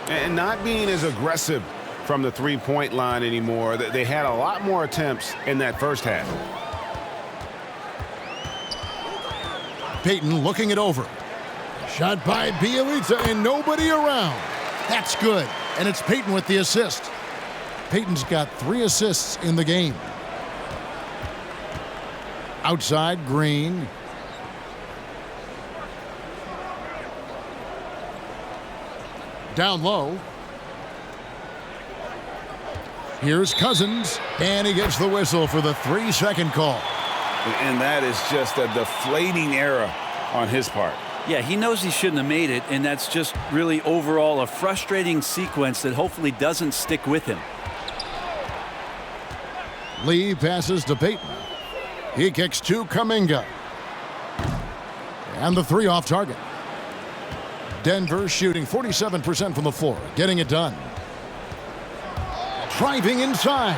And not being as aggressive from the three-point line anymore. They had a lot more attempts in that first half. Payton looking it over. Shot by Bjelica and nobody around. That's good. And it's Payton with the assist. Payton's got 3 assists in the game. Outside, Green. Down low. Here's Cousins, and he gets the whistle for the 3-second call. And that is just a deflating error on his part. Yeah, he knows he shouldn't have made it, and that's just really overall a frustrating sequence that hopefully doesn't stick with him. Lee passes to Payton. He kicks to Kuminga. And the 3 off target. Denver shooting 47% from the floor, getting it done. Driving inside.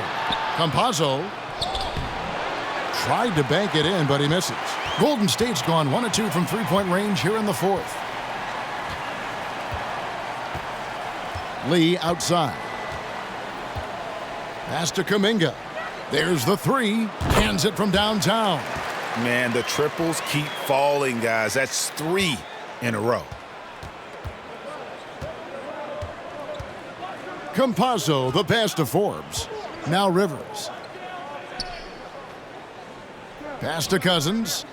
Campazzo tried to bank it in, but he misses. Golden State's gone 1 of 2 from three-point range here in the fourth. Lee outside. Pass to Kuminga. There's the 3. Hands it from downtown. Man, the triples keep falling, guys. That's 3 in a row. Campazzo, the pass to Forbes. Now Rivers. Pass to Cousins.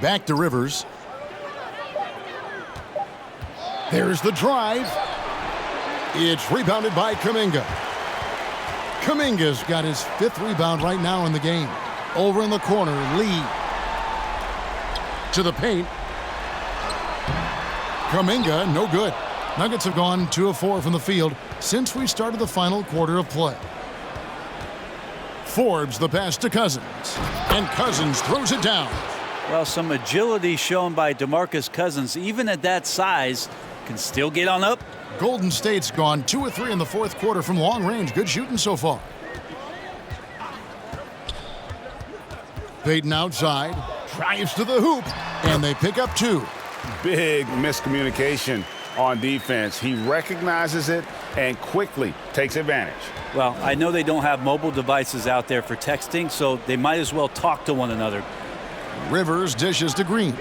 Back to Rivers. There's the drive. It's rebounded by Kuminga. Kuminga's got his 5th rebound right now in the game. Over in the corner, Lee. To the paint. Kuminga, no good. Nuggets have gone 2 of 4 from the field since we started the final quarter of play. Forbes, the pass to Cousins. And Cousins throws it down. Well, some agility shown by DeMarcus Cousins, even at that size, can still get on up. Golden State's gone 2 of 3 in the fourth quarter from long range. Good shooting so far. Payton outside, drives to the hoop, and they pick up 2. Big miscommunication on defense. He recognizes it and quickly takes advantage. Well, I know they don't have mobile devices out there for texting, so they might as well talk to one another. Rivers dishes to Green.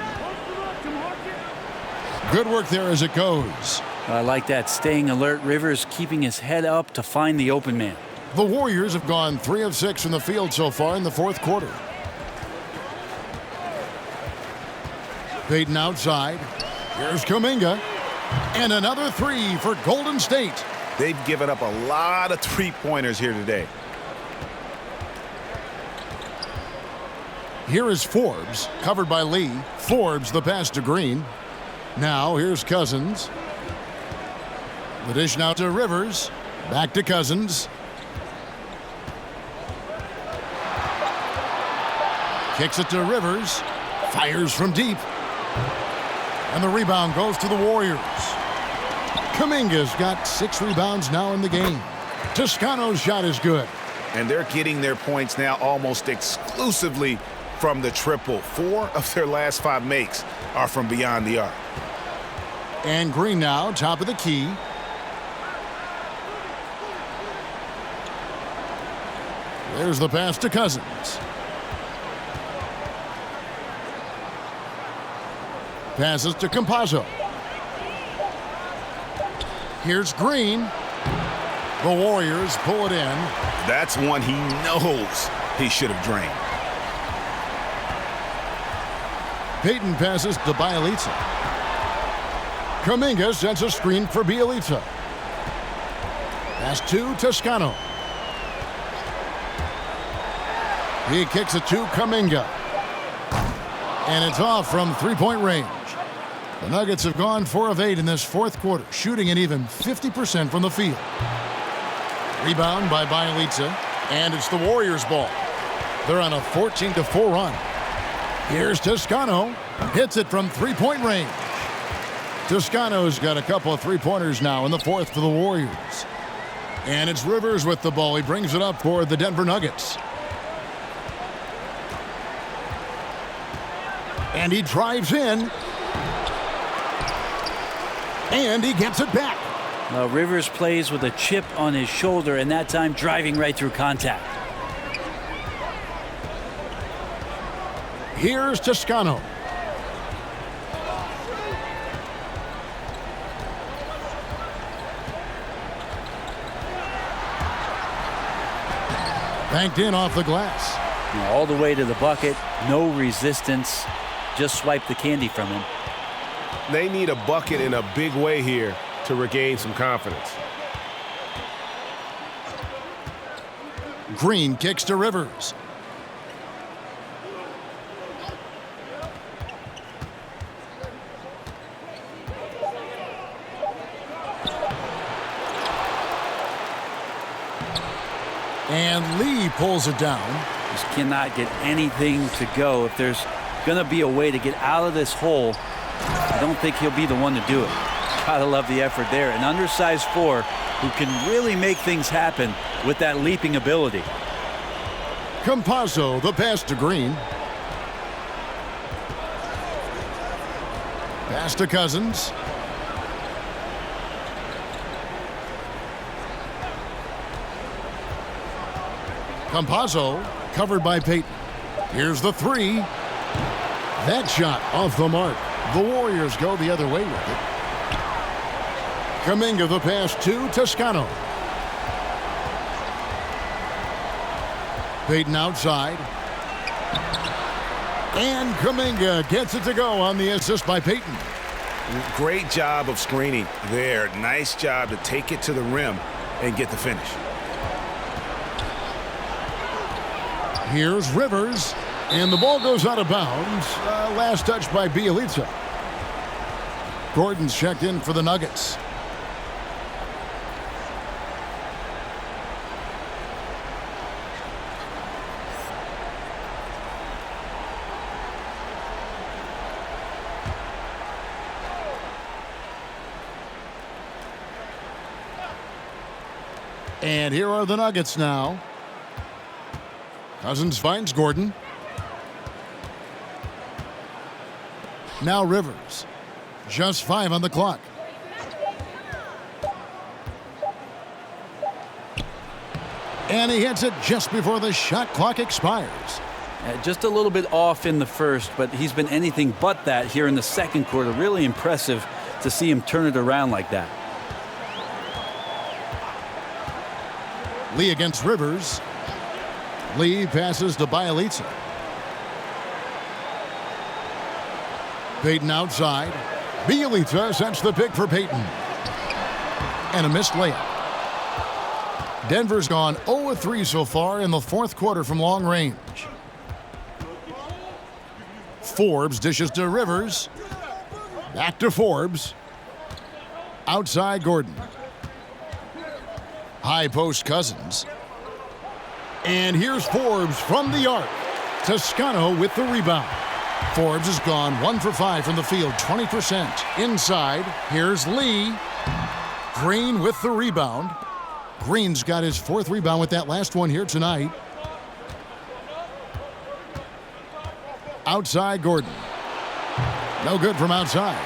Good work there as it goes. I like that, staying alert. Rivers keeping his head up to find the open man. The Warriors have gone 3 of 6 from the field so far in the fourth quarter. Payton outside. Here's Kuminga. And another 3 for Golden State. They've given up a lot of three-pointers here today. Here is Forbes, covered by Lee. Forbes, the pass to Green. Now here's Cousins. The dish now to Rivers. Back to Cousins. Kicks it to Rivers. Fires from deep. And the rebound goes to the Warriors. Kuminga's got 6 rebounds now in the game. Toscano's shot is good. And they're getting their points now almost exclusively from the triple. 4 of their last 5 makes are from beyond the arc. And Green now, top of the key. There's the pass to Cousins. Passes to Campazzo. Here's Green. The Warriors pull it in. That's one he knows he should have drained. Payton passes to Bielitsa. Kuminga sends a screen for Bielitsa. Pass to Toscano. He kicks it to Kuminga. And it's off from three-point range. The Nuggets have gone 4 of 8 in this fourth quarter, shooting an even 50% from the field. Rebound by Bielitsa, and it's the Warriors' ball. They're on a 14-4 run. Here's Toscano. Hits it from three-point range. Toscano's got a couple of three-pointers now in the fourth for the Warriors. And it's Rivers with the ball. He brings it up for the Denver Nuggets. And he drives in. And he gets it back. Now Rivers plays with a chip on his shoulder, and that time driving right through contact. Here's Toscano. Banked in off the glass. All the way to the bucket, no resistance. Just swipe the candy from him. They need a bucket in a big way here to regain some confidence. Green kicks to Rivers. And Lee pulls it down. Just cannot get anything to go. If there's going to be a way to get out of this hole, I don't think he'll be the one to do it. Gotta love the effort there. An undersized 4 who can really make things happen with that leaping ability. Campazzo, the pass to Green. Pass to Cousins. Campazzo covered by Payton. Here's the 3. That shot off the mark. The Warriors go the other way with it. Kuminga the pass to Toscano. Payton outside. And Kuminga gets it to go on the assist by Payton. Great job of screening there. Nice job to take it to the rim and get the finish. Here's Rivers. And the ball goes out of bounds. Last touch by Bielitsa. Gordon's checked in for the Nuggets. And here are the Nuggets now. Cousins finds Gordon. Now Rivers. Just 5 on the clock. And he hits it just before the shot clock expires. Just a little bit off in the first, but he's been anything but that here in the second quarter. Really impressive to see him turn it around like that. Lee against Rivers. Lee passes to Bielitsa. Payton outside. Bielitsa sets the pick for Payton. And a missed layup. Denver's gone 0-3 so far in the fourth quarter from long range. Forbes dishes to Rivers. Back to Forbes. Outside Gordon. High post Cousins. And here's Forbes from the arc. Toscano with the rebound. Forbes has gone 1 for 5 from the field, 20%. Inside, here's Lee. Green with the rebound. Green's got his 4th rebound with that last one here tonight. Outside Gordon. No good from outside.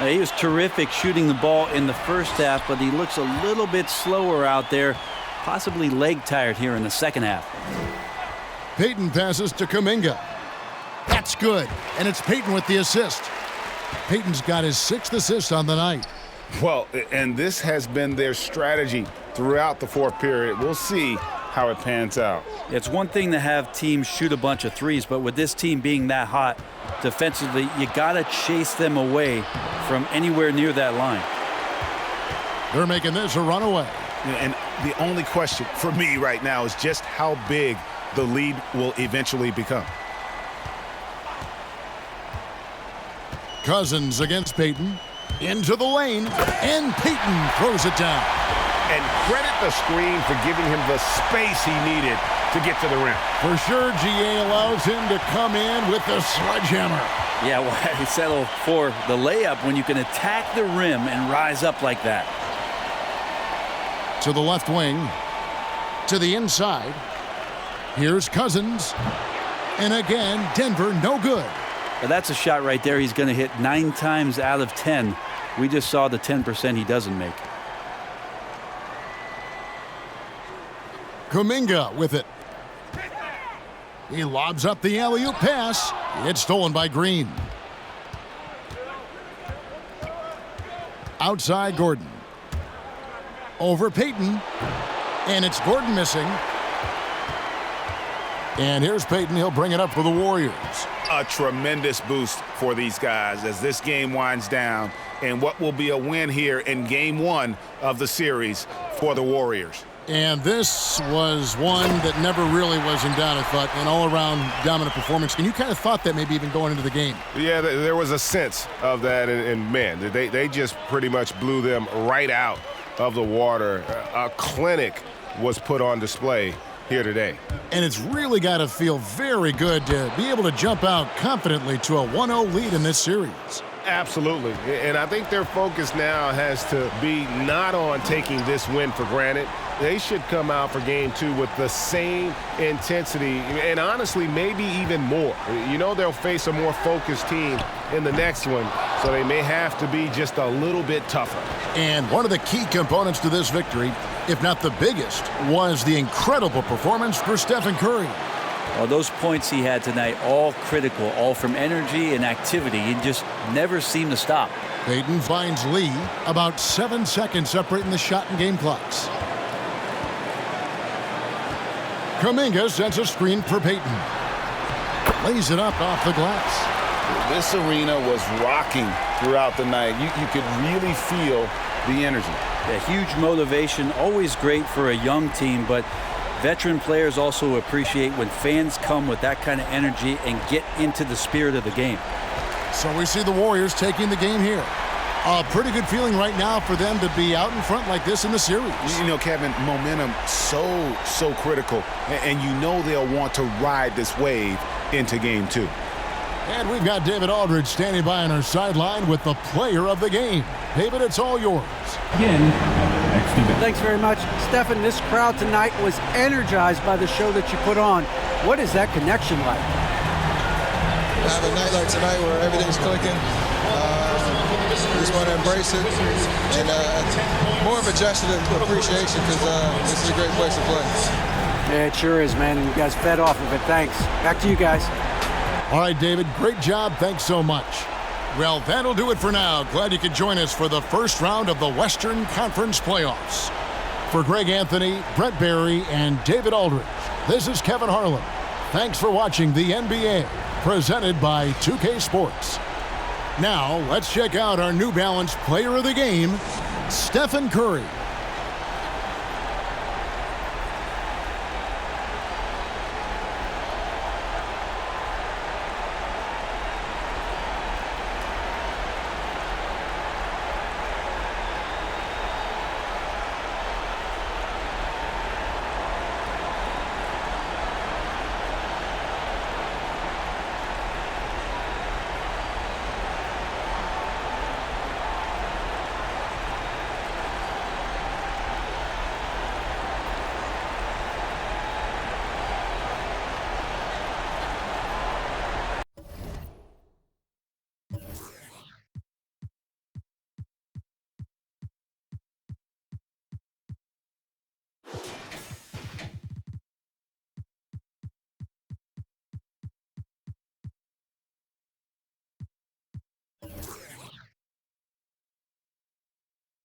He was terrific shooting the ball in the first half, but he looks a little bit slower out there, possibly leg tired here in the second half. Payton passes to Kuminga. That's good, and it's Payton with the assist. Payton's got his 6th assist on the night. Well, and this has been their strategy throughout the fourth period. We'll see how it pans out. It's one thing to have teams shoot a bunch of threes, but with this team being that hot defensively, you got to chase them away from anywhere near that line. They're making this a runaway. And the only question for me right now is just how big the lead will eventually become. Cousins against Payton. Into the lane, and Payton throws it down. And credit the screen for giving him the space he needed to get to the rim. For sure, GA allows him to come in with the sledgehammer. Yeah, why settle for the layup when you can attack the rim and rise up like that? To the left wing, to the inside. Here's Cousins. And again, Denver no good. Well, that's a shot right there he's going to hit 9 times out of 10. We just saw the 10% he doesn't make. Kuminga with it. He lobs up the alley-oop pass. It's stolen by Green. Outside Gordon. Over Payton. And it's Gordon missing. And here's Payton. He'll bring it up for the Warriors. A tremendous boost for these guys as this game winds down, and what will be a win here in game 1 of the series for the Warriors. And this was one that never really was in doubt, I thought, an all-around dominant performance. And you kind of thought that maybe even going into the game. Yeah, there was a sense of that, and man, they just pretty much blew them right out of the water. A clinic was put on display here today. And it's really got to feel very good to be able to jump out confidently to a 1-0 lead in this series. Absolutely. And I think their focus now has to be not on taking this win for granted. They should come out for game 2 with the same intensity and honestly maybe even more. You know they'll face a more focused team in the next one, so they may have to be just a little bit tougher. And one of the key components to this victory, if not the biggest, was the incredible performance for Stephen Curry. Well, those points he had tonight, all critical, all from energy and activity. He just never seemed to stop. Payton finds Lee, about 7 seconds separating the shot and game clocks. Kuminga sends a screen for Payton. Lays it up off the glass. This arena was rocking throughout the night. You could really feel the energy. A huge motivation, always great for a young team, but veteran players also appreciate when fans come with that kind of energy and get into the spirit of the game. So we see the Warriors taking the game here. A pretty good feeling right now for them to be out in front like this in the series. You know, Kevin, momentum so critical, and you know they'll want to ride this wave into game 2. And we've got David Aldridge standing by on our sideline with the player of the game. David, it's all yours. Thanks very much. Stephen, this crowd tonight was energized by the show that you put on. What is that connection like? Have a night like tonight where everything's clicking. Just want to embrace it, and more of a gesture of appreciation because this is a great place to play. Yeah, it sure is, man. And you guys fed off of it. Thanks. Back to you guys. All right, David, great job. Thanks so much. Well, that'll do it for now. Glad you could join us for the first round of the Western Conference Playoffs. For Greg Anthony, Brett Barry, and David Aldridge, this is Kevin Harlan. Thanks for watching the NBA, presented by 2K Sports. Now, let's check out our New Balance player of the game, Stephen Curry.